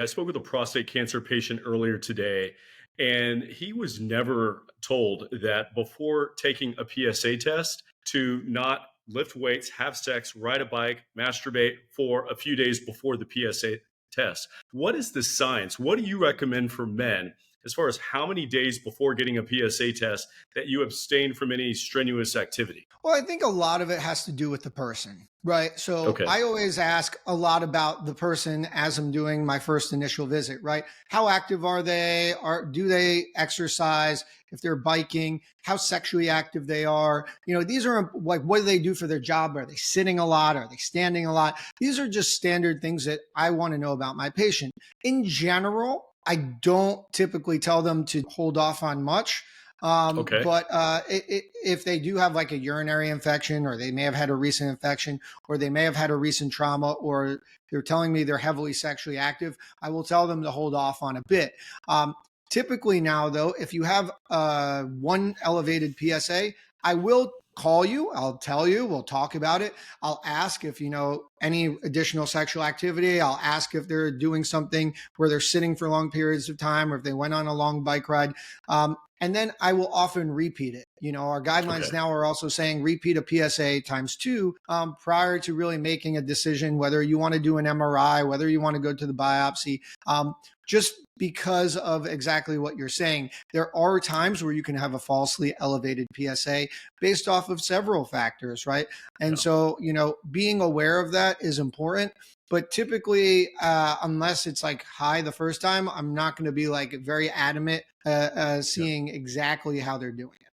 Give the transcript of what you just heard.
I spoke with a prostate cancer patient earlier today, and he was never told that before taking a PSA test to not lift weights, have sex, ride a bike, masturbate for a few days before the PSA test. What is the science? What do you recommend for men as far as how many days before getting a PSA test that you abstain from any strenuous activity? Well, I think a lot of it has to do with the person, right? So Okay. I always ask a lot about the person as I'm doing my first initial visit, right? How active are they? Do they exercise? If they're biking, how sexually active they are. These are like, what do they do for their job? Are they sitting a lot? Are they standing a lot? These are just standard things that I want to know about my patient. In general, I don't typically tell them to hold off on much. Okay. But if they do have like a urinary infection, or they may have had a recent infection, or they may have had a recent trauma, or they're telling me they're heavily sexually active, I will tell them to hold off on a bit. Typically now, though, if you have one elevated PSA, I will call you. I'll tell you. We'll talk about it. I'll ask if any additional sexual activity. I'll ask if they're doing something where they're sitting for long periods of time, or if they went on a long bike ride. And then I will often repeat it. Our guidelines Okay. now are also saying repeat a PSA times 2 prior to really making a decision whether you want to do an MRI, whether you want to go to the biopsy. Just because of exactly what you're saying, there are times where you can have a falsely elevated PSA based off of several factors, right? And Yeah. so, being aware of that is important. But typically, unless it's like high the first time, I'm not going to be like very adamant seeing exactly how they're doing it.